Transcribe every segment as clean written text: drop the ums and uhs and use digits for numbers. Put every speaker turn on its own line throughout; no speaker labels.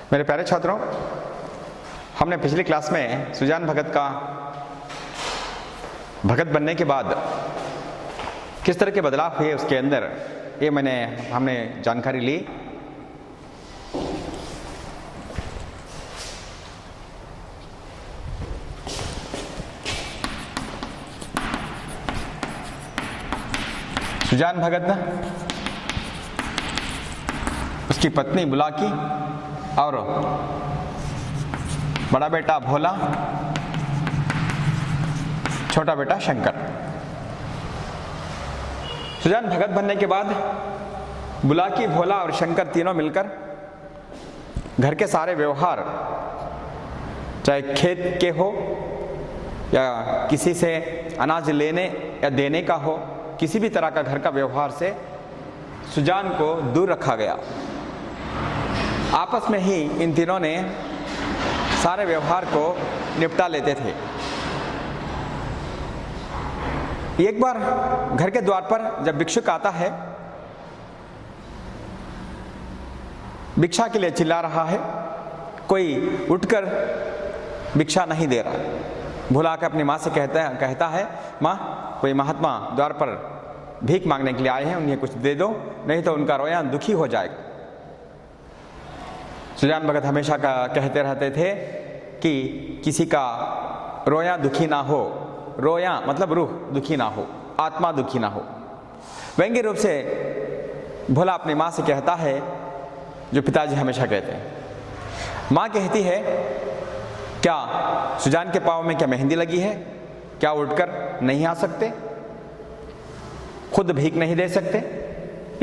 मेरे प्यारे छात्रों, हमने पिछली क्लास में सुजान भगत का भगत बनने के बाद किस तरह के बदलाव हुए उसके अंदर ये हमने जानकारी ली। सुजान भगत ने उसकी पत्नी बुलाकी और बड़ा बेटा भोला, छोटा बेटा शंकर। सुजान भगत बनने के बाद बुलाकी, भोला और शंकर तीनों मिलकर घर के सारे व्यवहार, चाहे खेत के हो या किसी से अनाज लेने या देने का हो, किसी भी तरह का घर का व्यवहार से सुजान को दूर रखा गया। आपस में ही इन तीनों ने सारे व्यवहार को निपटा लेते थे। एक बार घर के द्वार पर जब भिक्षुक आता है, भिक्षा के लिए चिल्ला रहा है, कोई उठकर भिक्षा नहीं दे रहा। भोला आकर अपनी माँ से कहता है, माँ, कोई महात्मा द्वार पर भीख मांगने के लिए आए हैं, उन्हें कुछ दे दो, नहीं तो उनका रोया दुखी हो जाएगा। सुजान भगत हमेशा कहते रहते थे कि किसी का रोया दुखी ना हो। रोया मतलब रूह दुखी ना हो, आत्मा दुखी ना हो। व्यंग्य रूप से भोला अपनी माँ से कहता है जो पिताजी हमेशा कहते हैं। माँ कहती है, क्या सुजान के पाँव में क्या मेहंदी लगी है? क्या उठकर नहीं आ सकते? खुद भीख नहीं दे सकते?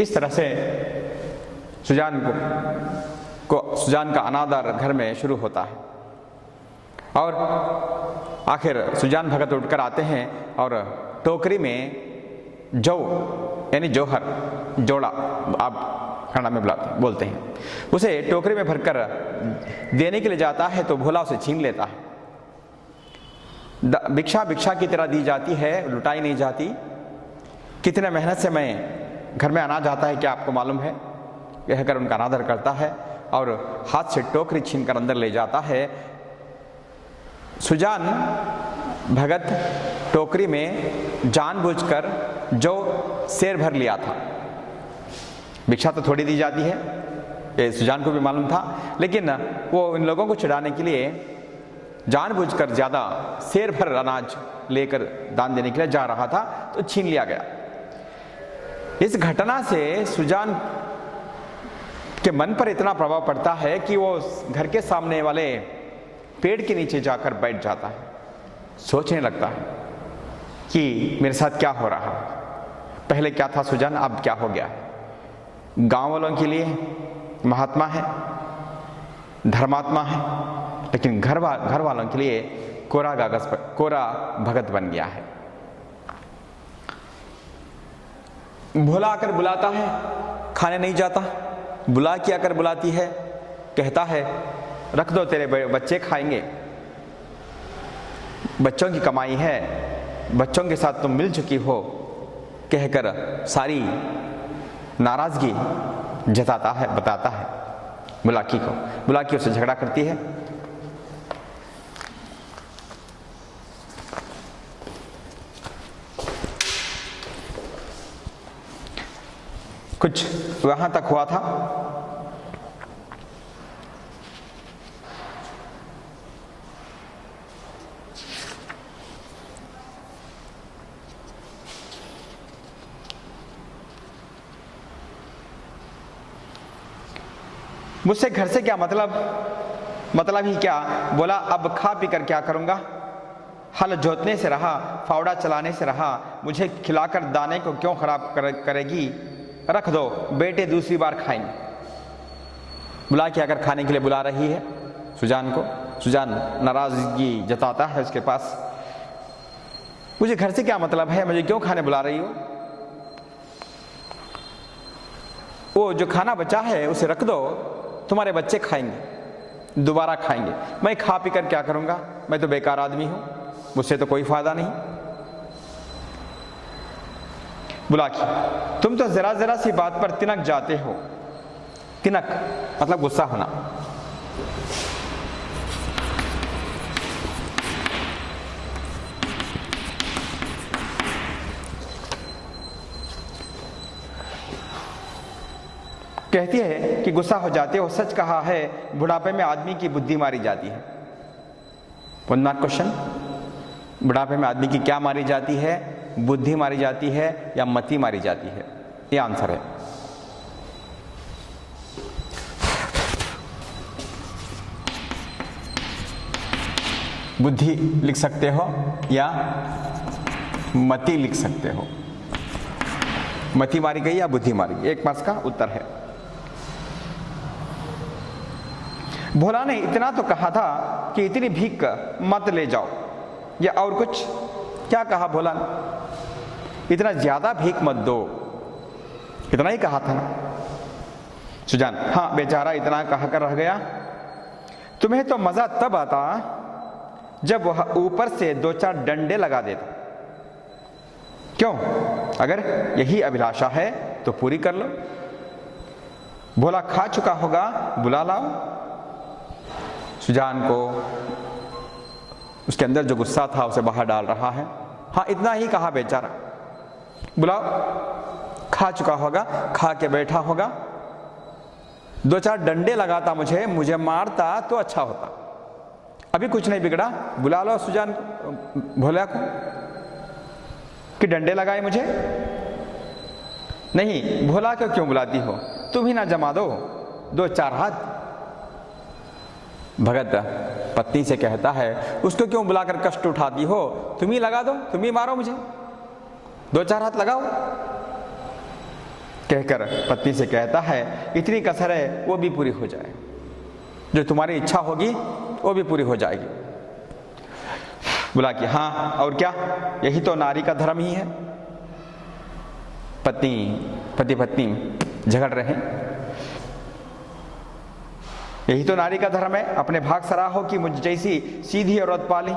इस तरह से सुजान का अनादर घर में शुरू होता है। और आखिर सुजान भगत उठकर आते हैं और टोकरी में जौ यानी जौहर, जोड़ा आप कन्नड़ में बोलते हैं, उसे टोकरी में भरकर देने के लिए जाता है तो भोला उसे छीन लेता है। भिक्षा की तरह दी जाती है, लुटाई नहीं जाती। कितने मेहनत से मैं घर में अनाज आता है, क्या आपको मालूम है? कहकर उनका अनादर करता है और हाथ से टोकरी छीनकर अंदर ले जाता है। सुजान भगत टोकरी में जानबूझकर जो सेर भर लिया था। भिक्षा तो थोड़ी दी जाती है, ये सुजान को भी मालूम था, लेकिन वो इन लोगों को चिढ़ाने के लिए जानबूझकर ज़्यादा सेर भर अनाज लेकर दान देने के लिए जा रहा था, तो छीन लिया गया। इस घटना से सुजान के मन पर इतना प्रभाव पड़ता है कि वो घर के सामने वाले पेड़ के नीचे जाकर बैठ जाता है। सोचने लगता है कि मेरे साथ क्या हो रहा है। पहले क्या था सुजान, अब क्या हो गया है। गांव वालों के लिए महात्मा है, धर्मात्मा है, लेकिन घर वालों के लिए कोरा भगत बन गया है। भोला आकर बुलाता है, खाने नहीं जाता। बुला के आकर बुलाती है, कहता है, रख दो, तेरे बच्चे खाएंगे, बच्चों की कमाई है, बच्चों के साथ तुम मिल चुकी हो, कहकर सारी नाराजगी बताता है बुलाकी को। बुलाकी उससे झगड़ा करती है। कुछ वहां तक हुआ था। मुझसे घर से क्या मतलब ही क्या? बोला, अब खा पी कर क्या करूंगा? हल जोतने से रहा, फावड़ा चलाने से रहा, मुझे खिलाकर दाने को क्यों खराब करेगी? रख दो, बेटे दूसरी बार खाएंगे। बुला के आकर खाने के लिए बुला रही है सुजान को। सुजान नाराजगी जताता है उसके पास, मुझे घर से क्या मतलब है, मुझे क्यों खाने बुला रही हो? वो जो खाना बचा है उसे रख दो, तुम्हारे बच्चे खाएंगे, दोबारा खाएंगे। मैं खा पी कर क्या करूंगा? मैं तो बेकार आदमी हूं, मुझसे तो कोई फायदा नहीं। बुलाकी, तुम तो जरा सी बात पर तिनक जाते हो। तिनक मतलब गुस्सा होना। कहती है कि गुस्सा हो जाते हो, सच कहा है बुढ़ापे में आदमी की बुद्धि मारी जाती है। वन मार्क क्वेश्चन, बुढ़ापे में आदमी की क्या मारी जाती है? बुद्धि मारी जाती है या मति मारी जाती है? ये आंसर है। बुद्धि लिख सकते हो या मति लिख सकते हो। मति मारी गई या बुद्धि मारी गई, एक मार्क्स का उत्तर है। भोला ने इतना तो कहा था कि इतनी भीख मत ले जाओ, या और कुछ क्या कहा भोला ने? इतना ज्यादा भीख मत दो, इतना ही कहा था ना। सुजान, हाँ बेचारा इतना कहा कर रह गया। तुम्हें तो मजा तब आता जब वह ऊपर से 2-4 डंडे लगा देता। क्यों? अगर यही अभिलाषा है तो पूरी कर लो। भोला खा चुका होगा, बुला लाओ। सुजान को उसके अंदर जो गुस्सा था उसे बाहर डाल रहा है। हाँ इतना ही कहा बेचारा, बुलाओ। खा चुका होगा, खा के बैठा होगा। 2-4 डंडे लगाता, मुझे मारता तो अच्छा होता। अभी कुछ नहीं बिगड़ा, बुला लो सुजान भोला को कि डंडे लगाए मुझे। नहीं, भोला को क्यों बुलाती हो? तुम ही ना जमा दो 2-4 हाथ। भगत पत्नी से कहता है, उसको क्यों बुलाकर कष्ट उठाती हो? तुम ही लगा दो, तुम ही मारो मुझे, 2-4 हाथ लगाओ। कहकर पत्नी से कहता है, इतनी कसर है वो भी पूरी हो जाए, जो तुम्हारी इच्छा होगी वो भी पूरी हो जाएगी। बोला कि हाँ और क्या, यही तो नारी का धर्म ही है। पति पत्नी झगड़ रहे, यही तो नारी का धर्म है। अपने भाग सराहो कि मुझ जैसी सीधी औरत पाली।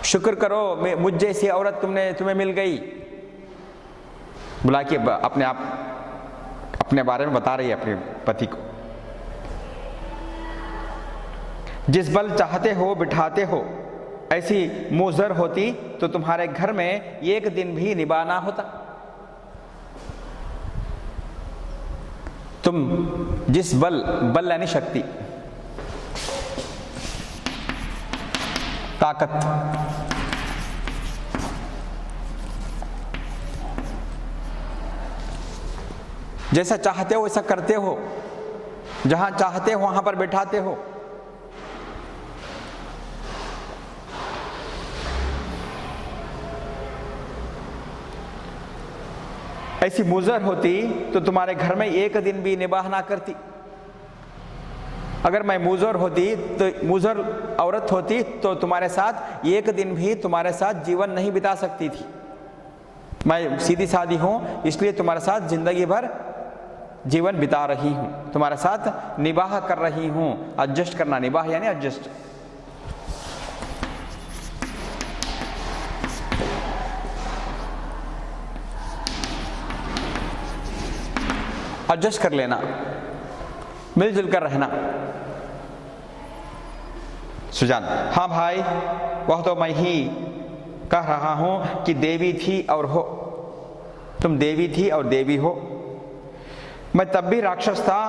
शुक्र करो मुझ जैसी औरत तुम्हें मिल गई। बुला के अपने बारे में बता रही है अपने पति को। जिस बल चाहते हो बिठाते हो, ऐसी मुजर होती तो तुम्हारे घर में एक दिन भी निभाना होता। तुम जिस बल यानी शक्ति, ताकत, जैसा चाहते हो वैसा करते हो, जहां चाहते हो वहां पर बैठाते हो। ऐसी मुजर होती तो तुम्हारे घर में एक दिन भी निबाह ना करती। अगर मैं मुजर होती तो मुजर औरत होती तो तुम्हारे साथ एक दिन भी तुम्हारे साथ जीवन नहीं बिता सकती थी। मैं सीधी सादी हूं, इसलिए तुम्हारे साथ जिंदगी भर जीवन बिता रही हूं, तुम्हारे साथ निबाह कर रही हूं। एडजस्ट करना, निबाह यानी एडजस्ट। एडजस्ट कर लेना, मिलजुल कर रहना। सुजान, हाँ भाई वह तो मैं ही कह रहा हूं कि देवी थी और हो। तुम देवी थी और देवी हो। मैं तब भी राक्षस था,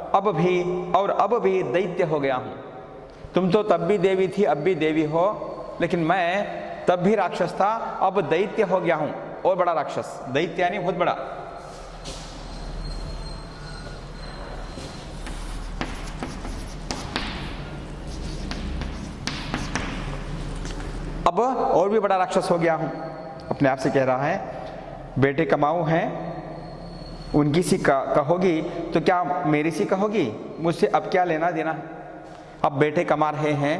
अब भी दैत्य हो गया हूं। तुम तो तब भी देवी थी, अब भी देवी हो, लेकिन मैं तब भी राक्षस था, अब दैत्य हो गया हूं, और बड़ा राक्षस। दैत्य यानी बहुत बड़ा। अब और भी बड़ा राक्षस हो गया हूं। अपने आप से कह रहा है, बेटे कमाऊ हैं, उनकी सी कहोगी तो क्या मेरी सी कहोगी? मुझसे अब क्या लेना देना? अब बेटे कमा रहे हैं,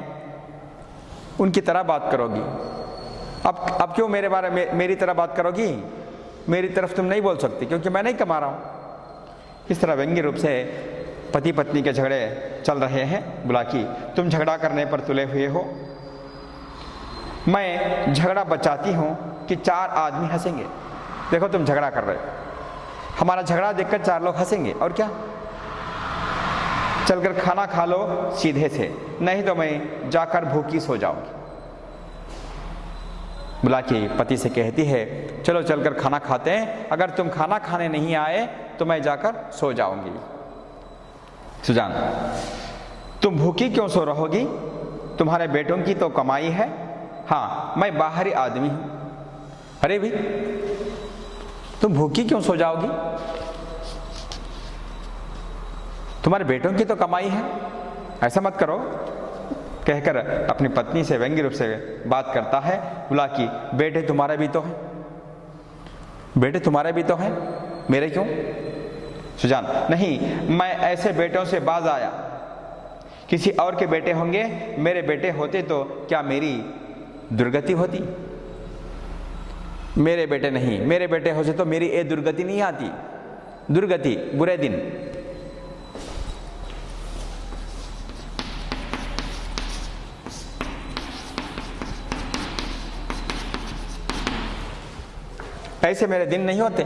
उनकी तरह बात करोगी। अब क्यों मेरे बारे में मेरी तरह बात करोगी? मेरी तरफ तुम नहीं बोल सकती क्योंकि मैं नहीं कमा रहा हूं। इस तरह व्यंग्य रूप से पति पत्नी के झगड़े चल रहे हैं। बोला कि तुम झगड़ा करने पर तुले हुए हो, मैं झगड़ा बचाती हूं कि 4 आदमी हंसेंगे। देखो तुम झगड़ा कर रहे हो, हमारा झगड़ा देखकर 4 लोग हंसेंगे, और क्या? चलकर खाना खा लो सीधे से, नहीं तो मैं जाकर भूखी सो जाऊंगी। बुलाकी पति से कहती है चलो चलकर खाना खाते हैं, अगर तुम खाना खाने नहीं आए तो मैं जाकर सो जाऊंगी। सुजान, तुम भूखी क्यों सो रहोगी? तुम्हारे बेटों की तो कमाई है। हाँ, मैं बाहरी आदमी हूं। अरे भी, तुम भूखी क्यों सो जाओगी? तुम्हारे बेटों की तो कमाई है, ऐसा मत करो, कहकर अपनी पत्नी से व्यंग्य रूप से बात करता है। बोला कि बेटे तुम्हारे भी तो हैं, बेटे तुम्हारे भी तो हैं, मेरे क्यों? सुजान, नहीं, मैं ऐसे बेटों से बाज आया। किसी और के बेटे होंगे, मेरे बेटे होते तो क्या मेरी दुर्गति होती? मेरे बेटे नहीं, मेरे बेटे होते तो मेरी ये दुर्गति नहीं आती। दुर्गति, बुरे दिन। ऐसे मेरे दिन नहीं होते।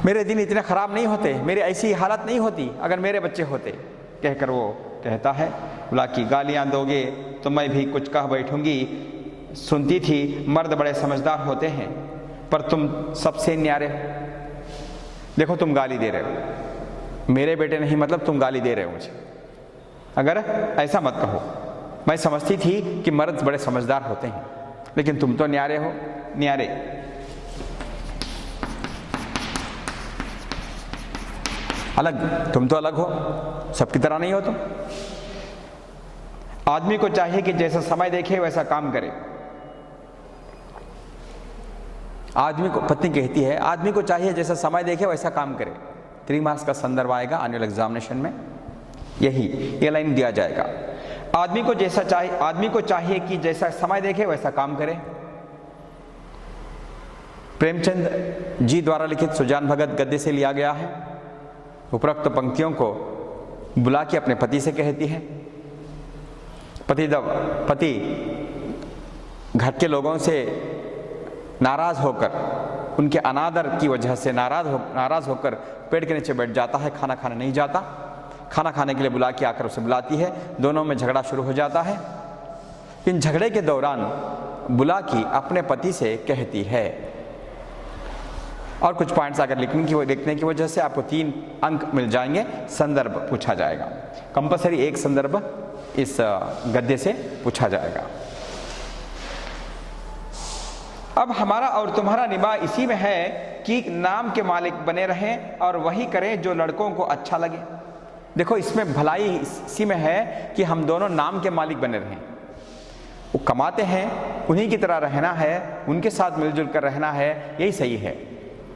मेरे दिन इतने खराब नहीं होते, मेरी ऐसी हालत नहीं होती अगर मेरे बच्चे होते, कहकर वो कहता है। बोला कि गालियां दोगे तो मैं भी कुछ कह बैठूंगी। सुनती थी मर्द बड़े समझदार होते हैं, पर तुम सबसे न्यारे हो। देखो तुम गाली दे रहे हो, मेरे बेटे नहीं मतलब तुम गाली दे रहे हो मुझे। अगर ऐसा मत कहो, मैं समझती थी कि मर्द बड़े समझदार होते हैं, लेकिन तुम तो न्यारे हो, न्यारे। अलग, तुम तो अलग हो, सबकी तरह नहीं हो तुम। आदमी को चाहिए कि जैसा समय देखे वैसा काम करे। आदमी को, पत्नी कहती है, आदमी को चाहिए जैसा समय देखे वैसा काम करे। 3 मार्क्स का संदर्भ आएगा एनुअल एग्जामिनेशन में, यही ये लाइन दिया जाएगा। आदमी को जैसा चाहिए, आदमी को चाहिए कि जैसा समय देखे वैसा काम करे। प्रेमचंद जी द्वारा लिखित सुजान भगत गद्य से लिया गया है। उपरोक्त पंक्तियों को बुला के अपने पति से कहती है। पति घर के लोगों से नाराज होकर, उनके अनादर की वजह से नाराज होकर पेड़ के नीचे बैठ जाता है, खाना खाने नहीं जाता। खाना खाने के लिए बुला के आकर उसे बुलाती है, दोनों में झगड़ा शुरू हो जाता है। इन झगड़े के दौरान बुला की अपने पति से कहती है, और कुछ पॉइंट्स अगर लिखने की वजह से आपको 3 अंक मिल जाएंगे। संदर्भ पूछा जाएगा, कंपलसरी एक संदर्भ इस गद्य से पूछा जाएगा। अब हमारा और तुम्हारा निभा इसी में है कि नाम के मालिक बने रहें और वही करें जो लड़कों को अच्छा लगे। देखो, इसमें भलाई इसी में है कि हम दोनों नाम के मालिक बने रहें। वो कमाते हैं, उन्हीं की तरह रहना है, उनके साथ मिलजुल कर रहना है, यही सही है,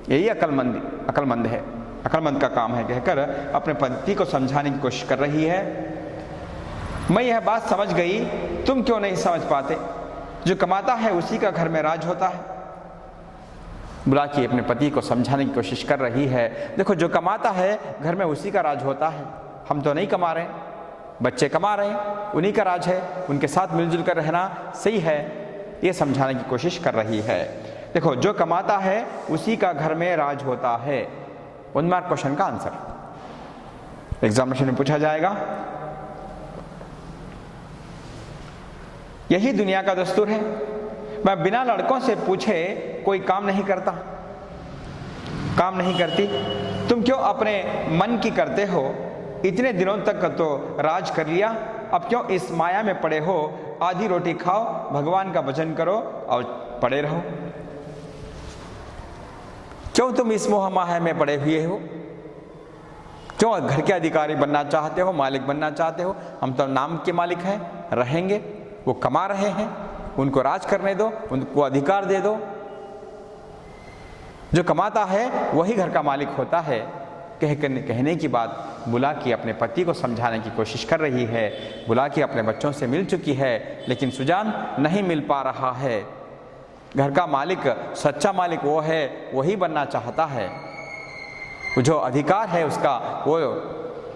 यही अक्लमंद है, अक्लमंद का काम है, कहकर अपने पति को समझाने की कोशिश कर रही है। मैं यह बात समझ गई, तुम क्यों नहीं समझ पाते? जो कमाता है उसी का घर में राज होता है। बुला के अपने पति को समझाने की कोशिश कर रही है। देखो, जो कमाता है घर में उसी का राज होता है। हम तो नहीं कमा रहे, बच्चे कमा रहे हैं, उन्हीं का राज है, उनके साथ मिलजुल कर रहना सही है, ये समझाने की कोशिश कर रही है। देखो, जो कमाता है उसी का घर में राज होता है। 1 मार्क क्वेश्चन का आंसर एग्जामिनेशन में पूछा जाएगा। यही दुनिया का दस्तूर है। मैं बिना लड़कों से पूछे कोई काम नहीं करता, काम नहीं करती। तुम क्यों अपने मन की करते हो? इतने दिनों तक तो राज कर लिया, अब क्यों इस माया में पड़े हो? आधी रोटी खाओ, भगवान का भजन करो और पड़े रहो। क्यों तुम इस मोह माया में पड़े हुए हो? क्यों घर के अधिकारी बनना चाहते हो, मालिक बनना चाहते हो? हम तो नाम के मालिक हैं, रहेंगे। वो कमा रहे हैं, उनको राज करने दो, उनको अधिकार दे दो। जो कमाता है वही घर का मालिक होता है। कहने की बात बुला के अपने पति को समझाने की कोशिश कर रही है। बुला के अपने बच्चों से मिल चुकी है, लेकिन सुजान नहीं मिल पा रहा है। घर का मालिक, सच्चा मालिक वो है, वही बनना चाहता है। जो अधिकार है उसका वो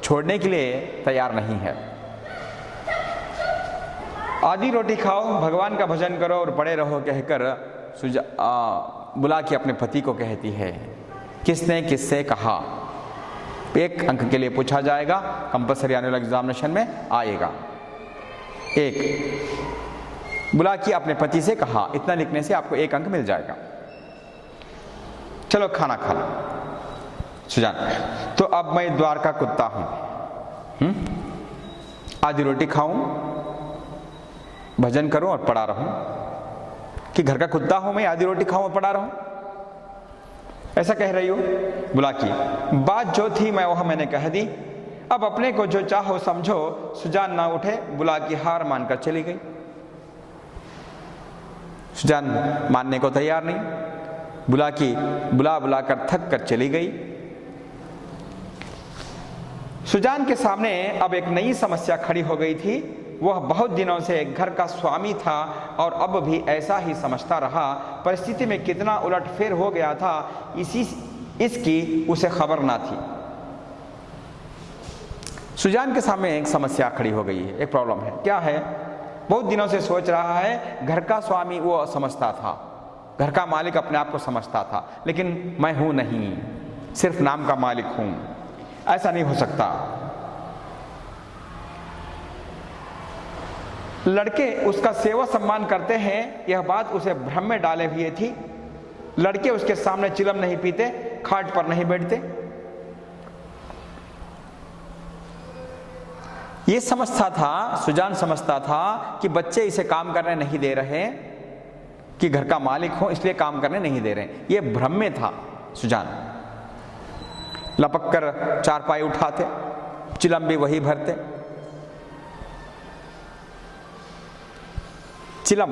छोड़ने के लिए तैयार नहीं है। आधी रोटी खाओ, भगवान का भजन करो और पड़े रहो, कहकर बुला के अपने पति को कहती है, किसने किससे कहा। 1 अंक के लिए पूछा जाएगा, कंपल्सरी एनुअल एग्जामिनेशन में आएगा। 1 बुला के अपने पति से कहा, इतना लिखने से आपको 1 अंक मिल जाएगा। चलो खाना खा लो सुजान। तो अब मैं द्वार का कुत्ता हूं, आधी रोटी खाऊं, भजन करूं और पड़ा रहूं, कि घर का कुत्ता हूं मैं, आधी रोटी खाऊं और पड़ा रहूं, ऐसा कह रही हो। बुला की बात जो थी मैं वह मैंने कह दी, अब अपने को जो चाहो समझो। सुजान ना उठे, बुला की हार मानकर चली गई। सुजान मानने को तैयार नहीं, बुला की बुला बुला कर थक कर चली गई। सुजान के सामने अब एक नई समस्या खड़ी हो गई थी। वह बहुत दिनों से घर का स्वामी था और अब भी ऐसा ही समझता रहा। परिस्थिति में कितना उलटफेर हो गया था इसकी उसे खबर ना थी। सुजान के सामने एक समस्या खड़ी हो गई है, एक प्रॉब्लम है। क्या है? बहुत दिनों से सोच रहा है, घर का स्वामी वो समझता था, घर का मालिक अपने आप को समझता था, लेकिन मैं हूं नहीं, सिर्फ नाम का मालिक हूं। ऐसा नहीं हो सकता। लड़के उसका सेवा सम्मान करते हैं, यह बात उसे भ्रम में डाले हुए थी। लड़के उसके सामने चिलम नहीं पीते, खाट पर नहीं बैठते। ये समझता था, सुजान समझता था कि बच्चे इसे काम करने नहीं दे रहे, कि घर का मालिक हो इसलिए काम करने नहीं दे रहे। ये भ्रम में था सुजान। लपक कर चारपाई उठाते, चिलम भी वही भरते। चिलम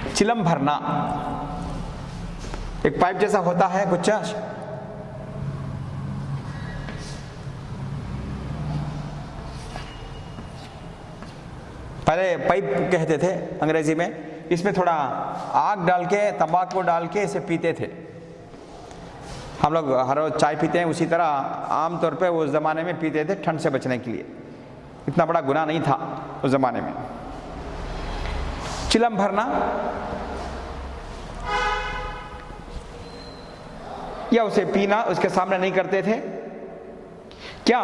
चिलम भरना एक पाइप जैसा होता है कुछ, पहले पाइप कहते थे अंग्रेजी में। इसमें थोड़ा आग डाल के, तंबाकू डाल के इसे पीते थे। हम लोग हर रोज चाय पीते हैं, उसी तरह आमतौर पे उस ज़माने में पीते थे, ठंड से बचने के लिए। इतना बड़ा गुनाह नहीं था उस ज़माने में। चिलम भरना या उसे पीना उसके सामने नहीं करते थे। क्या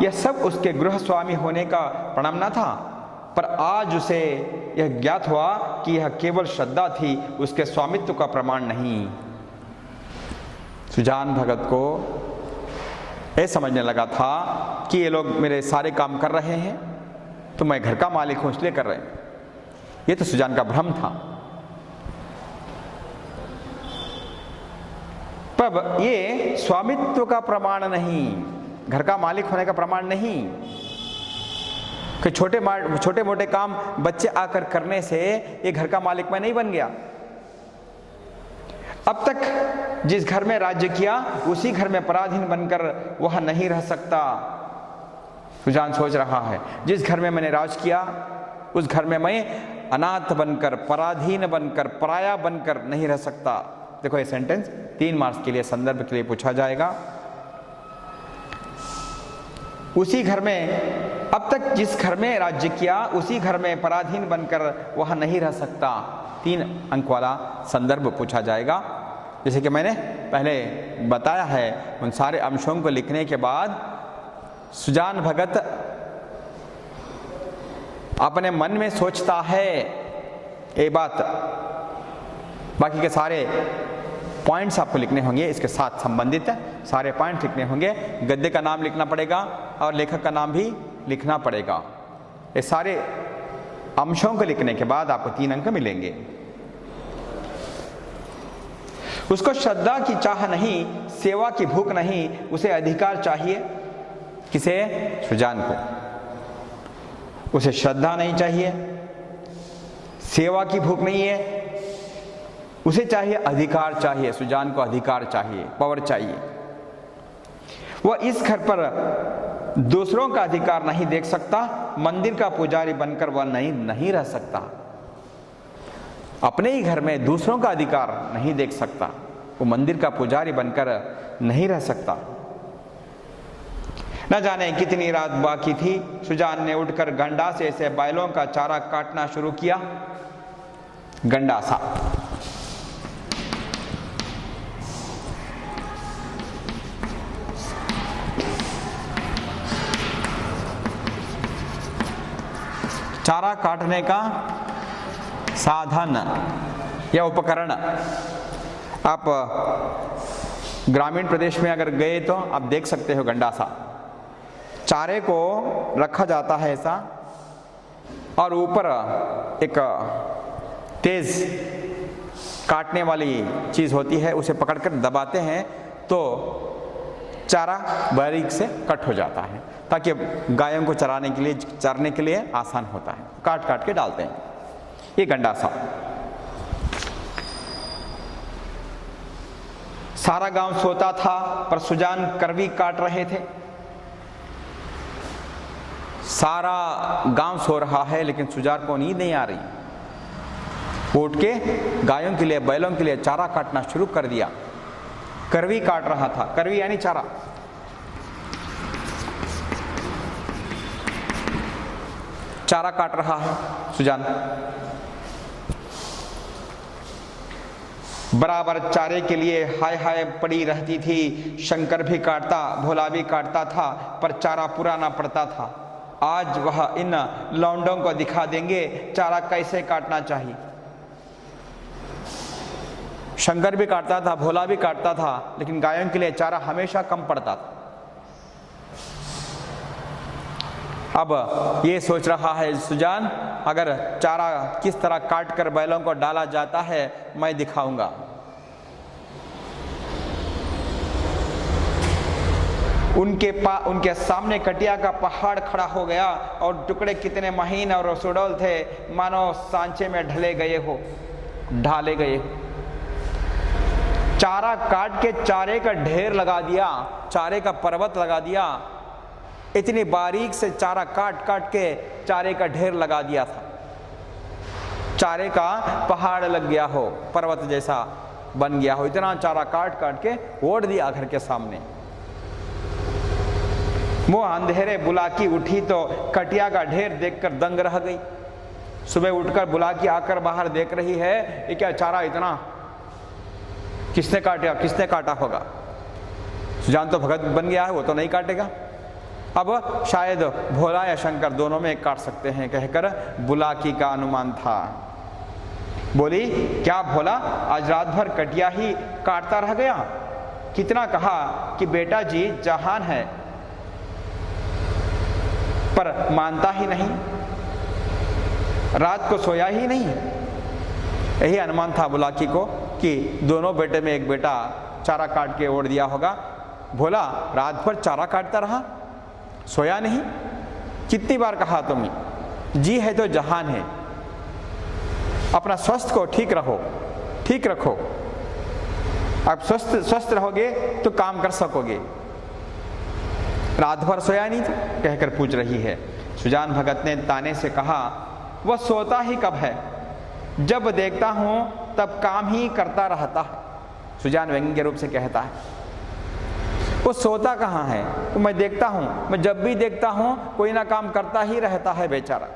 यह सब उसके गृह स्वामी होने का प्रणाम न था? पर आज उसे यह ज्ञात हुआ कि यह केवल श्रद्धा थी, उसके स्वामित्व का प्रमाण नहीं। सुजान भगत को यह समझने लगा था कि ये लोग मेरे सारे काम कर रहे हैं तो मैं घर का मालिक हूं इसलिए कर रहे हैं। ये तो सुजान का भ्रम था। पर ये स्वामित्व का प्रमाण नहीं, घर का मालिक होने का प्रमाण नहीं, कि छोटे मोटे काम बच्चे आकर करने से ये घर का मालिक मैं नहीं बन गया। अब तक जिस घर में राज्य किया उसी घर में पराधीन बनकर वह नहीं रह सकता। सुजान सोच रहा है, जिस घर में मैंने राज किया उस घर में मैं अनाथ बनकर, पराधीन बनकर, पराया बनकर नहीं रह सकता। देखो ये सेंटेंस 3 मार्क्स के लिए संदर्भ के लिए पूछा जाएगा। उसी घर में, अब तक जिस घर में राज्य किया उसी घर में पराधीन बनकर वह नहीं रह सकता। 3 अंक वाला संदर्भ पूछा जाएगा। जैसे कि मैंने पहले बताया है, उन सारे अंशों को लिखने के बाद सुजान भगत अपने मन में सोचता है ये बात। बाकी के सारे पॉइंट्स आपको लिखने होंगे, इसके साथ संबंधित सारे पॉइंट्स लिखने होंगे। गद्य का नाम लिखना पड़ेगा और लेखक का नाम भी लिखना पड़ेगा। ये सारे अंशों को लिखने के बाद आपको 3 अंक मिलेंगे। उसको श्रद्धा की चाह नहीं, सेवा की भूख नहीं, उसे अधिकार चाहिए। किसे? सुजान को। उसे श्रद्धा नहीं चाहिए, सेवा की भूख नहीं है, उसे चाहिए अधिकार चाहिए। सुजान को अधिकार चाहिए, पावर चाहिए। वह इस घर पर दूसरों का अधिकार नहीं देख सकता। मंदिर का पुजारी बनकर वह नहीं रह सकता। अपने ही घर में दूसरों का अधिकार नहीं देख सकता। वो मंदिर का पुजारी बनकर नहीं रह सकता। न जाने कितनी रात बाकी थी, सुजान ने उठकर गंडासे से बैलों का चारा काटना शुरू किया। गंडासा चारा काटने का साधन या उपकरण। आप ग्रामीण प्रदेश में अगर गए तो आप देख सकते हो गंडासा। चारे को रखा जाता है ऐसा, और ऊपर एक तेज काटने वाली चीज होती है, उसे पकड़कर दबाते हैं तो चारा बारीक से कट हो जाता है, ताकि गायों को चरने के लिए आसान होता है। काट काट के डालते हैं, ये गंडासा। सारा गांव सोता था, पर सुजान करवी काट रहे थे। सारा गांव सो रहा है, लेकिन सुजान को नींद नहीं आ रही। उठ के गायों के लिए, बैलों के लिए चारा काटना शुरू कर दिया। करवी काट रहा था, करवी यानी चारा। चारा काट रहा है सुजान। बराबर चारे के लिए हाय हाय पड़ी रहती थी। शंकर भी काटता, भोला भी काटता था, पर चारा पूरा ना पड़ता था। आज वह इन लौंडों को दिखा देंगे चारा कैसे काटना चाहिए। शंकर भी काटता था, भोला भी काटता था, लेकिन गायों के लिए चारा हमेशा कम पड़ता था। अब ये सोच रहा है सुजान, अगर चारा किस तरह काट कर बैलों को डाला जाता है मैं दिखाऊंगा। उनके सामने कटिया का पहाड़ खड़ा हो गया, और टुकड़े कितने महीन और सुडौल थे, मानो सांचे में ढाले गए। चारा काट के चारे का ढेर लगा दिया, चारे का पर्वत लगा दिया। इतनी बारीक से चारा काट काट के चारे का ढेर लगा दिया था। चारे का पहाड़ लग गया हो, पर्वत जैसा बन गया हो। इतना चारा काट काट के ओढ़ दिया घर के सामने। मुँह अंधेरे बुलाकी उठी तो कटिया का ढेर देखकर दंग रह गई। सुबह उठकर बुलाकी आकर बाहर देख रही है, ये क्या चारा इतना, किसने काटा होगा। सुजान तो भगत बन गया है, वो तो नहीं काटेगा। अब शायद भोला या शंकर दोनों में एक काट सकते हैं, कहकर बुलाकी का अनुमान था। बोली, क्या भोला आज रात भर कटिया ही काटता रह गया? कितना कहा कि बेटा जी जहान है, पर मानता ही नहीं, रात को सोया ही नहीं। यही अनुमान था बुलाकी को कि दोनों बेटे में एक बेटा चारा काट के ओढ़ दिया होगा। भोला रात भर चारा काटता रहा, सोया नहीं। कितनी बार कहा तुम्हें, जी है तो जहान है। अपना स्वास्थ्य को ठीक रखो। आप स्वस्थ रहोगे तो काम कर सकोगे। रात भर सोया नहीं, कहकर पूछ रही है। सुजान भगत ने ताने से कहा, वह सोता ही कब है, जब देखता हूं तब काम ही करता रहता है। सुजान व्यंग्य रूप से कहता है, वो सोता कहाँ है, तो मैं देखता हूं, मैं जब भी देखता हूं कोई ना काम करता ही रहता है बेचारा।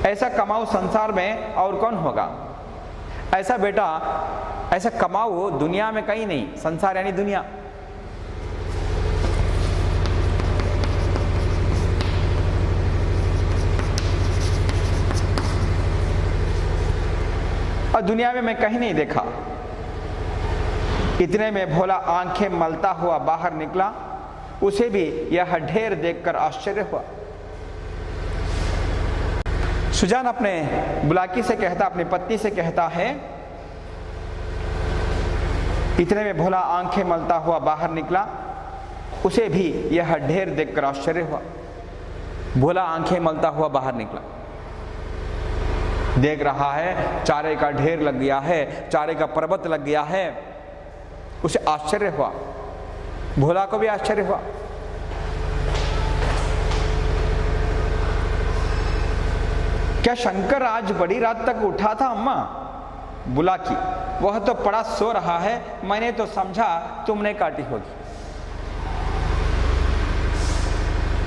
ऐसा कमाऊ संसार में और कौन होगा? ऐसा बेटा, ऐसा कमाऊ दुनिया में कहीं नहीं। संसार यानी दुनिया। और दुनिया में मैं कहीं नहीं देखा। इतने में भोला आंखें मलता हुआ बाहर निकला। उसे भी यह ढेर देखकर आश्चर्य हुआ। सुजान अपने बुलाकी से कहता, अपनी पत्नी से कहता है, इतने में भोला आंखें मलता हुआ बाहर निकला। उसे भी यह ढेर देखकर आश्चर्य हुआ। भोला आंखें मलता हुआ बाहर निकला, देख रहा है चारे का ढेर लग गया है, चारे का पर्वत लग गया है। उसे आश्चर्य हुआ, भोला को भी आश्चर्य हुआ। क्या शंकर आज बड़ी रात तक उठा था अम्मा? बुलाकी, वह तो पड़ा सो रहा है, मैंने तो समझा तुमने काटी होगी।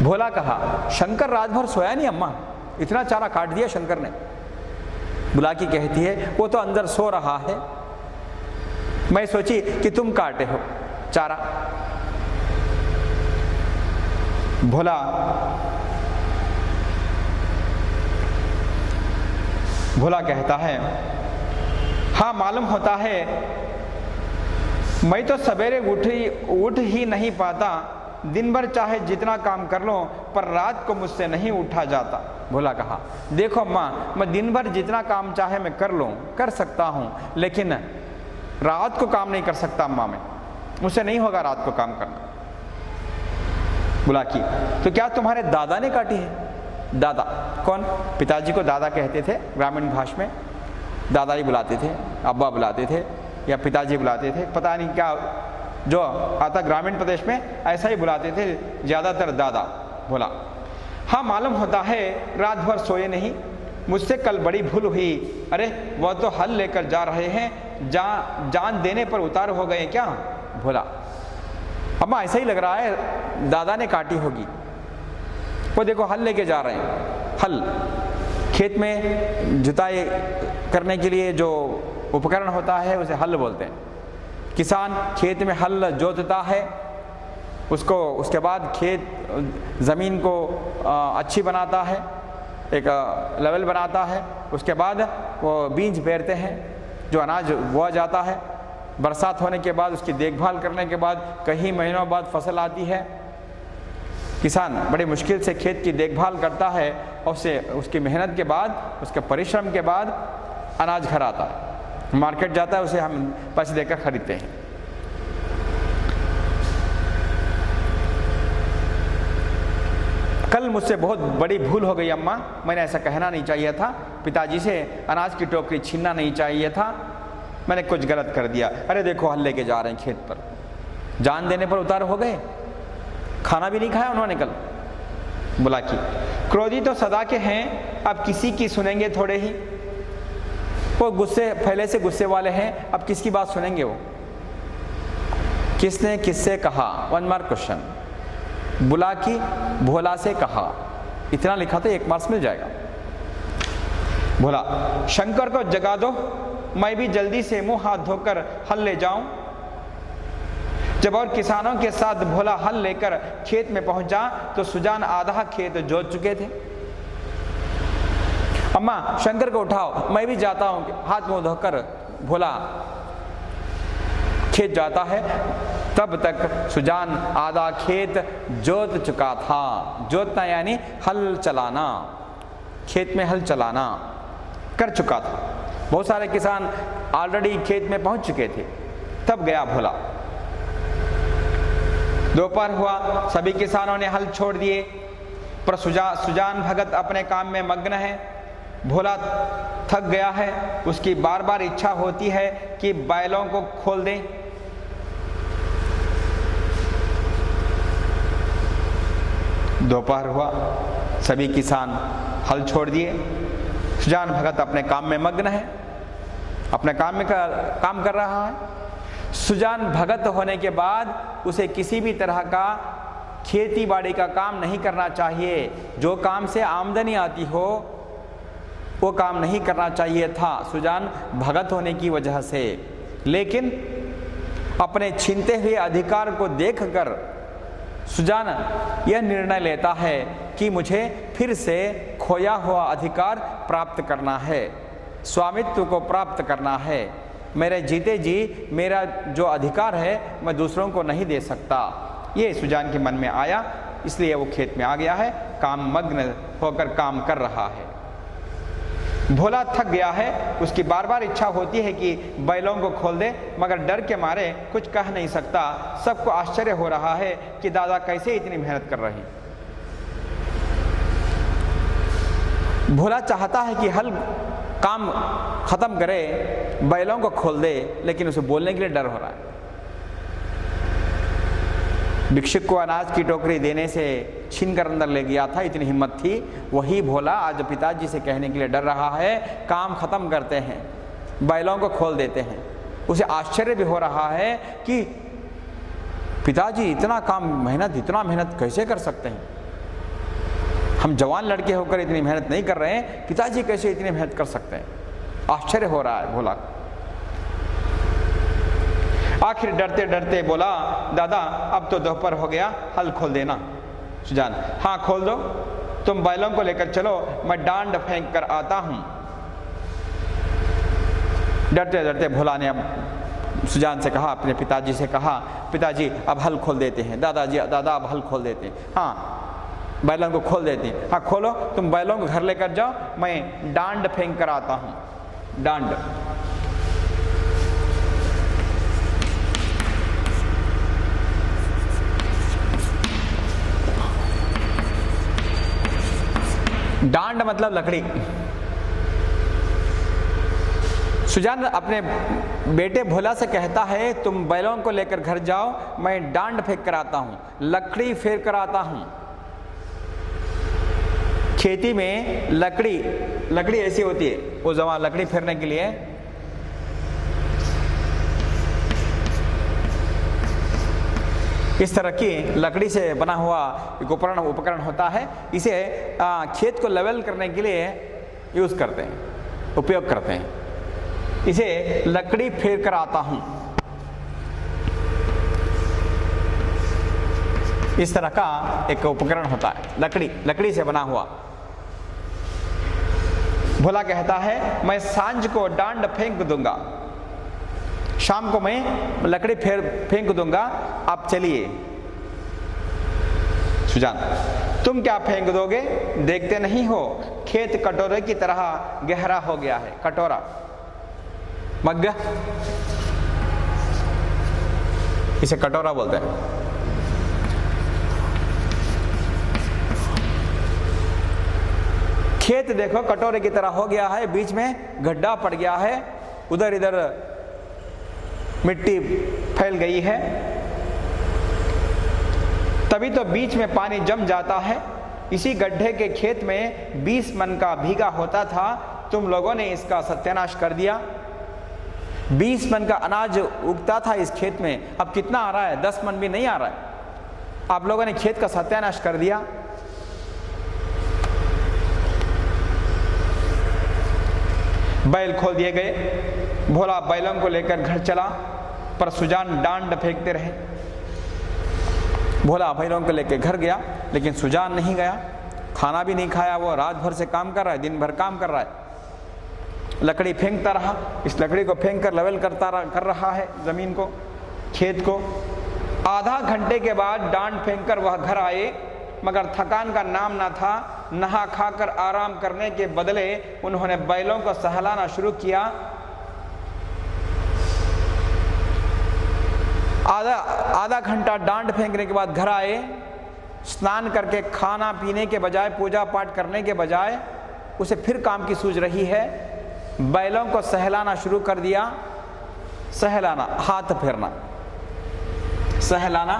भोला कहा, शंकर रात भर सोया नहीं अम्मा, इतना चारा काट दिया शंकर ने। बुलाकी कहती है, वो तो अंदर सो रहा है, मैं सोची कि तुम काटे हो चारा। भोला कहता है, हाँ मालूम होता है, मैं तो सवेरे उठ ही नहीं पाता, दिन भर चाहे जितना काम कर लो पर रात को मुझसे नहीं उठा जाता। भोला कहा, देखो अम्मा, मैं दिन भर जितना काम चाहे मैं कर लूँ, कर सकता हूँ, लेकिन रात को काम नहीं कर सकता अम्मा, मैं मुझसे नहीं होगा रात को काम करना। बुलाकी, तो क्या तुम्हारे दादा ने काटी है? दादा कौन? पिताजी को दादा कहते थे, ग्रामीण भाषा में दादा ही बुलाते थे, अब्बा बुलाते थे या पिताजी बुलाते थे, पता नहीं क्या जो आता ग्रामीण प्रदेश में ऐसा ही बुलाते थे ज़्यादातर दादा। बोला, हाँ मालूम होता है रात भर सोए नहीं, मुझसे कल बड़ी भूल हुई। अरे वह तो हल लेकर जा रहे हैं, जान देने पर उतार हो गए क्या? बोला, अम्मा ऐसा ही लग रहा है दादा ने काटी होगी। वो देखो हल लेके जा रहे हैं, हल खेत में जुताई करने के लिए जो उपकरण होता है उसे हल बोलते हैं। किसान खेत में हल जोतता है, उसके बाद खेत ज़मीन को अच्छी बनाता है, एक लेवल बनाता है, उसके बाद वो बीज पेरते हैं, जो अनाज बोआ जाता है। बरसात होने के बाद उसकी देखभाल करने के बाद कई महीनों बाद फसल आती है। किसान बड़ी मुश्किल से खेत की देखभाल करता है और उसकी मेहनत के बाद, उसके परिश्रम के बाद अनाज घर आता है, मार्केट जाता है, उसे हम पैसे देकर खरीदते हैं। कल मुझसे बहुत बड़ी भूल हो गई अम्मा, मैंने ऐसा कहना नहीं चाहिए था, पिताजी से अनाज की टोकरी छीनना नहीं चाहिए था, मैंने कुछ गलत कर दिया। अरे देखो हल लेके जा रहे हैं खेत पर, जान देने पर उतार हो गए, खाना भी नहीं खाया उन्होंने कल। बुलाकी, क्रोधी तो सदा के हैं, अब किसी की सुनेंगे थोड़े ही, वो पहले से गुस्से वाले हैं, अब किसकी बात सुनेंगे वो? किसने किससे कहा? 1 मार्क क्वेश्चन। बुलाकी भोला से कहा, इतना लिखा तो 1 मार्क्स मिल जाएगा। भोला, शंकर को जगा दो, मैं भी जल्दी से मुंह हाथ धोकर हल ले जाऊं। जब और किसानों के साथ भोला हल लेकर खेत में पहुंचा तो सुजान आधा खेत जोत चुके थे। अम्मा शंकर को उठाओ, मैं भी जाता हूं। हाथ मुंह धोकर भोला खेत जाता है, तब तक सुजान आधा खेत जोत चुका था। जोतना यानी हल चलाना, खेत में हल चलाना कर चुका था। बहुत सारे किसान ऑलरेडी खेत में पहुंच चुके थे। तब गया भोला। दोपहर हुआ, सभी किसानों ने हल छोड़ दिए, पर सुजान भगत अपने काम में मग्न है। भोला थक गया है, उसकी बार बार इच्छा होती है कि बैलों को खोल दें। दोपहर हुआ, सभी किसान हल छोड़ दिए, सुजान भगत अपने काम में मग्न है, अपने काम कर रहा है। सुजान भगत होने के बाद उसे किसी भी तरह का खेती बाड़ी का काम नहीं करना चाहिए। जो काम से आमदनी आती हो वो काम नहीं करना चाहिए था सुजान भगत होने की वजह से। लेकिन अपने छीनते हुए अधिकार को देखकर सुजान यह निर्णय लेता है कि मुझे फिर से खोया हुआ अधिकार प्राप्त करना है, स्वामित्व को प्राप्त करना है। मेरे जीते जी मेरा जो अधिकार है मैं दूसरों को नहीं दे सकता। ये सुजान के मन में आया, इसलिए वो खेत में आ गया है, काम मग्न होकर काम कर रहा है। भोला थक गया है, उसकी बार बार इच्छा होती है कि बैलों को खोल दे, मगर डर के मारे कुछ कह नहीं सकता। सबको आश्चर्य हो रहा है कि दादा कैसे इतनी मेहनत कर रहे हैं। भोला चाहता है कि हल काम खत्म करे, बैलों को खोल दे, लेकिन उसे बोलने के लिए डर हो रहा है। भिक्षुक को अनाज की टोकरी देने से छीन कर अंदर ले गया था, इतनी हिम्मत थी। वही भोला आज पिताजी से कहने के लिए डर रहा है, काम खत्म करते हैं, बैलों को खोल देते हैं। उसे आश्चर्य भी हो रहा है कि पिताजी इतना मेहनत कैसे कर सकते हैं। हम जवान लड़के होकर इतनी मेहनत नहीं कर रहे हैं, पिताजी कैसे इतनी मेहनत कर सकते हैं? आश्चर्य हो रहा है भोला। आखिर डरते डरते बोला, दादा अब तो दोपहर हो गया, हल खोल देना। सुजान, हाँ खोल दो, तुम बैलों को लेकर चलो, मैं डांड फेंक कर आता हूं। डरते डरते भोला ने अब सुजान से कहा, अपने पिताजी से कहा, पिताजी अब हल खोल देते हैं। दादाजी, दादा अब हल खोल देते हैं। हाँ बैलों को खोल देते हैं। हाँ खोलो, तुम बैलों को घर लेकर जाओ, मैं डांड फेंक कर आता हूं। डांड, डांड मतलब लकड़ी। सुजान अपने बेटे भोला से कहता है, तुम बैलों को लेकर घर जाओ, मैं डांड फेंक कर आता हूं, लकड़ी फेर कर आता हूं। खेती में लकड़ी ऐसी होती है, वो जमा लकड़ी फेरने के लिए इस तरह की लकड़ी से बना हुआ एक उपकरण होता है। इसे खेत को लेवल करने के लिए यूज करते हैं, उपयोग करते हैं। इसे लकड़ी फेर कर आता हूं। इस तरह का एक उपकरण होता है, लकड़ी से बना हुआ। भोला कहता है, मैं सांझ को डांड फेंक दूंगा, शाम को मैं लकड़ी फेंक दूंगा, आप चलिए। सुजान, तुम क्या फेंक दोगे? देखते नहीं हो खेत कटोरे की तरह गहरा हो गया है। कटोरा, मग्गा, इसे कटोरा बोलते हैं। खेत देखो कटोरे की तरह हो गया है, बीच में गड्ढा पड़ गया है, उधर इधर मिट्टी फैल गई है, तभी तो बीच में पानी जम जाता है। इसी गड्ढे के खेत में 20 मन का भीगा होता था, तुम लोगों ने इसका सत्यानाश कर दिया। 20 मन का अनाज उगता था इस खेत में, अब कितना आ रहा है? 10 मन भी नहीं आ रहा है। आप लोगों ने खेत का सत्यानाश कर दिया। बैल खोल दिए गए। भोला बैलों को लेकर घर चला, पर सुजान डांड फेंकते रहे। भोला बैलों को लेकर घर गया, लेकिन सुजान नहीं गया। खाना भी नहीं खाया, वो रात भर से काम कर रहा है, दिन भर काम कर रहा है, लकड़ी फेंकता रहा। इस लकड़ी को फेंक कर लेवल कर रहा है जमीन को, खेत को। आधा घंटे के बाद डांड फेंक कर वह घर आए, मगर थकान का नाम ना था। नहा खाकर आराम करने के बदले उन्होंने बैलों को सहलाना शुरू किया। आधा घंटा डांड फेंकने के बाद घर आए, स्नान करके खाना पीने के बजाय, पूजा पाठ करने के बजाय उसे फिर काम की सूझ रही है। बैलों को सहलाना शुरू कर दिया। सहलाना, हाथ फेरना, सहलाना।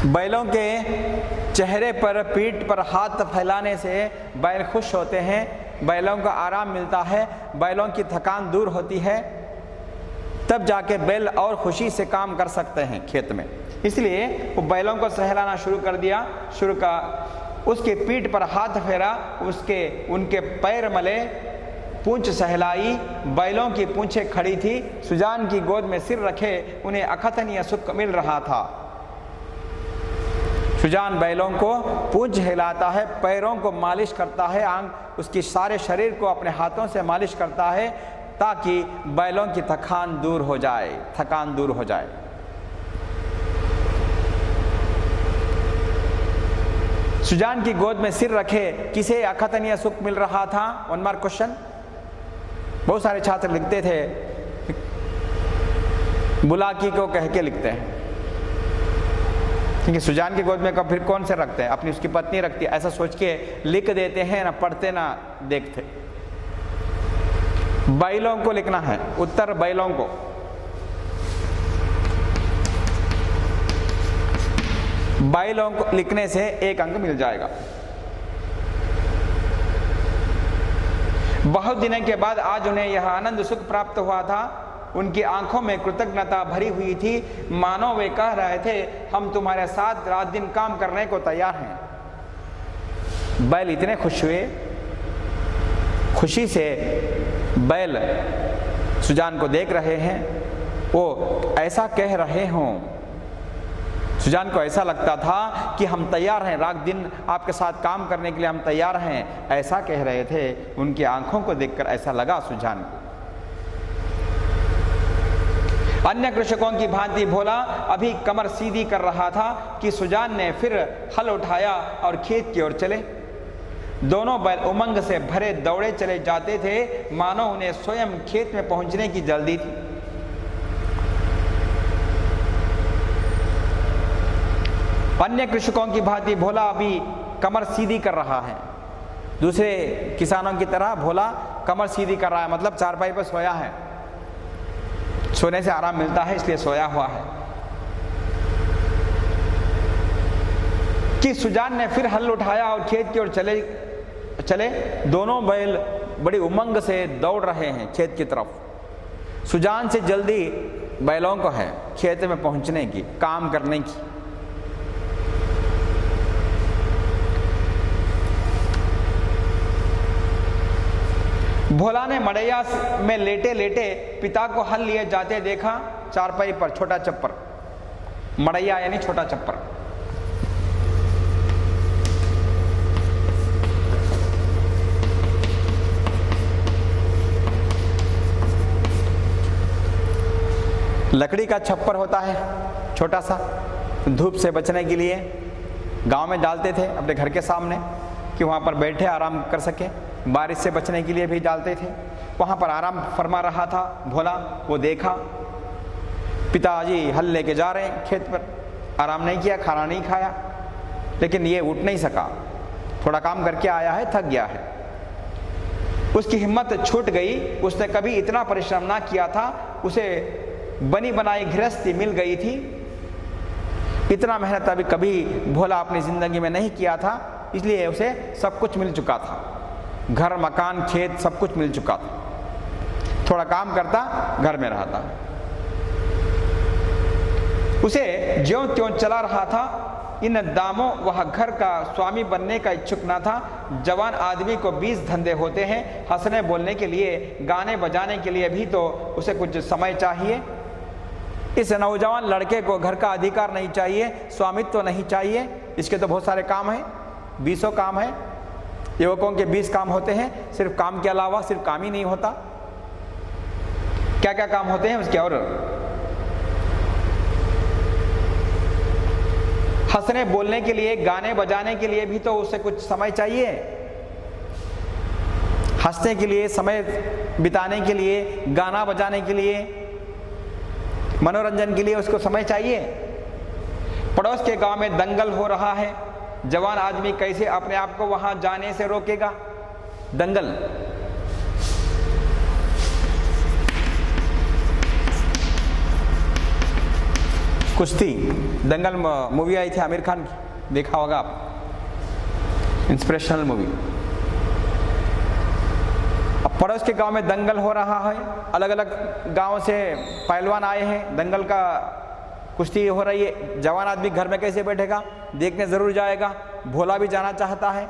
बैलों के चेहरे पर, पीठ पर हाथ फैलाने से बैल खुश होते हैं, बैलों को आराम मिलता है, बैलों की थकान दूर होती है, तब जाके बैल और खुशी से काम कर सकते हैं खेत में। इसलिए वो बैलों को सहलाना शुरू कर दिया। उसके पीठ पर हाथ फेरा, उनके पैर मले, पूंछ सहलाई। बैलों की पूंछें खड़ी थी, सुजान की गोद में सिर रखे उन्हें अकथनीय सुख मिल रहा था। सुजान बैलों को पूंछ हिलाता है, पैरों को मालिश करता है, उसकी सारे शरीर को अपने हाथों से मालिश करता है, ताकि बैलों की थकान दूर हो जाए। सुजान की गोद में सिर रखे किसे अकथनीय सुख मिल रहा था? वन मार क्वेश्चन। बहुत सारे छात्र लिखते थे, बुलाकी को कह के लिखते हैं, क्योंकि सुजान की गोद में कब फिर कौन से रखते हैं? अपनी उसकी पत्नी रखती है, ऐसा सोच के लिख देते हैं, ना पढ़ते ना देखते। बैलों को लिखना है, उत्तर बैलों को। बैलों को लिखने से 1 अंक मिल जाएगा। बहुत दिनों के बाद आज उन्हें यह आनंद सुख प्राप्त हुआ था। उनकी आंखों में कृतज्ञता भरी हुई थी, मानो वे कह रहे थे, हम तुम्हारे साथ रात दिन काम करने को तैयार हैं। बैल इतने खुश हुए, खुशी से बैल सुजान को देख रहे हैं, वो ऐसा कह रहे हों। सुजान को ऐसा लगता था कि हम तैयार हैं, रात दिन आपके साथ काम करने के लिए हम तैयार हैं, ऐसा कह रहे थे। उनकी आंखों को देखकर ऐसा लगा सुजान को। अन्य कृषकों की भांति भोला अभी कमर सीधी कर रहा था कि सुजान ने फिर हल उठाया और खेत की ओर चले। दोनों बैल उमंग से भरे दौड़े चले जाते थे, मानो उन्हें स्वयं खेत में पहुंचने की जल्दी थी। अन्य कृषकों की भांति भोला अभी कमर सीधी कर रहा है। दूसरे किसानों की तरह भोला कमर सीधी कर रहा है, मतलब चारपाई पर सोया है, सोने से आराम मिलता है इसलिए सोया हुआ है। कि सुजान ने फिर हल उठाया और खेत की ओर चले। दोनों बैल बड़ी उमंग से दौड़ रहे हैं खेत की तरफ। सुजान से जल्दी बैलों को है खेत में पहुंचने की, काम करने की। भोला ने मड़ैया में लेटे लेटे पिता को हल लिए जाते देखा, चारपाई पर छोटा चप्पर। मड़ैया यानी छोटा चप्पर। लकड़ी का छप्पर होता है छोटा सा, धूप से बचने के लिए गांव में डालते थे अपने घर के सामने कि वहाँ पर बैठे आराम कर सके। बारिश से बचने के लिए भी डालते थे। वहाँ पर आराम फरमा रहा था भोला, वो देखा पिताजी हल लेके जा रहे हैं खेत पर। आराम नहीं किया, खाना नहीं खाया, लेकिन ये उठ नहीं सका, थोड़ा काम करके आया है, थक गया है। उसकी हिम्मत छूट गई। उसने कभी इतना परिश्रम ना किया था, उसे बनी बनाई गृहस्थी मिल गई थी। इतना मेहनत अभी कभी भोला अपनी जिंदगी में नहीं किया था, इसलिए उसे सब कुछ मिल चुका था। घर, मकान, खेत सब कुछ मिल चुका था। थोड़ा काम करता, घर में रहता। उसे ज्यों त्यों चला रहा था। इन दामों वह घर का स्वामी बनने का इच्छुक न था। जवान आदमी को 20 धंधे होते हैं, हंसने बोलने के लिए, गाने बजाने के लिए भी तो उसे कुछ समय चाहिए। इस नौजवान लड़के को घर का अधिकार नहीं चाहिए, स्वामित्व नहीं चाहिए। इसके तो बहुत सारे काम हैं, 20 काम है। युवकों के 20 काम होते हैं। सिर्फ काम के अलावा सिर्फ काम ही नहीं होता, क्या क्या काम होते हैं उसके। और हंसने बोलने के लिए, गाने बजाने के लिए भी तो उसे कुछ समय चाहिए। हंसने के लिए, समय बिताने के लिए, गाना बजाने के लिए, मनोरंजन के लिए उसको समय चाहिए। पड़ोस के गांव में दंगल हो रहा है। जवान आदमी कैसे अपने आप को वहां जाने से रोकेगा। दंगल, कुश्ती, दंगल मूवी आई थी आमिर खान की, देखा होगा आप, इंस्पिरेशनल मूवी। अब पड़ोस के गांव में दंगल हो रहा है। अलग अलग गांव से पहलवान आए हैं, दंगल का कुश्ती हो रही है। जवान आदमी घर में कैसे बैठेगा, देखने जरूर जाएगा। भोला भी जाना चाहता है।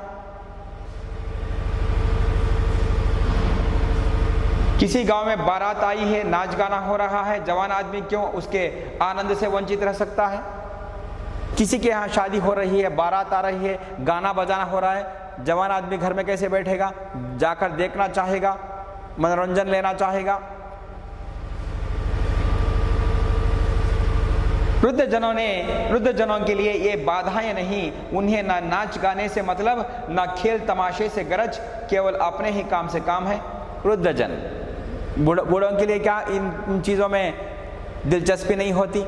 किसी गांव में बारात आई है, नाच गाना हो रहा है। जवान आदमी क्यों उसके आनंद से वंचित रह सकता है। किसी के यहाँ शादी हो रही है, बारात आ रही है, गाना बजाना हो रहा है, जवान आदमी घर में कैसे बैठेगा, जाकर देखना चाहेगा, मनोरंजन लेना चाहेगा। वृद्धजनों के लिए ये बाधाएं नहीं। उन्हें ना नाच गाने से मतलब, ना खेल तमाशे से गरज, केवल अपने ही काम से काम है। वृद्धजन, बूढ़ों के लिए क्या इन चीज़ों में दिलचस्पी नहीं होती।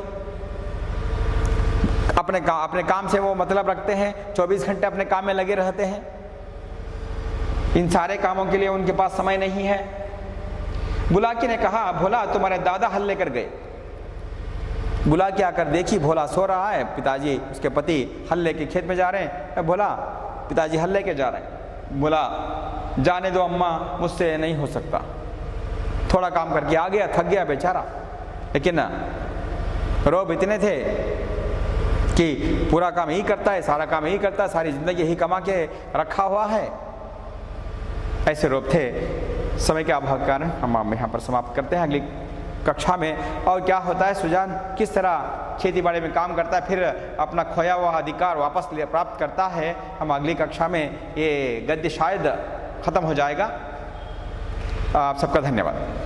अपने काम से वो मतलब रखते हैं, 24 घंटे अपने काम में लगे रहते हैं। इन सारे कामों के लिए उनके पास समय नहीं है। बुलाकी ने कहा, भोला तुम्हारे दादा हल लेकर गए। बुलाकी आकर देखी, भोला सो रहा है, पिताजी उसके पति हल लेके खेत में जा रहे हैं। भोला, पिताजी हल लेके जा रहे हैं। बोला जाने दो अम्मा, मुझसे नहीं हो सकता, थोड़ा काम करके आ गया, थक गया बेचारा। लेकिन रोब इतने थे कि पूरा काम यही करता है, सारा काम यही करता है, सारी ज़िंदगी यही कमा के रखा हुआ है, ऐसे रोब थे। समय के अभाव के कारण हम यहाँ पर समाप्त करते हैं। अगली कक्षा में और क्या होता है, सुजान किस तरह खेती बाड़ी में काम करता है, फिर अपना खोया हुआ अधिकार वापस प्राप्त करता है, हम अगली कक्षा में ये गद्य शायद ख़त्म हो जाएगा। आप सबका धन्यवाद।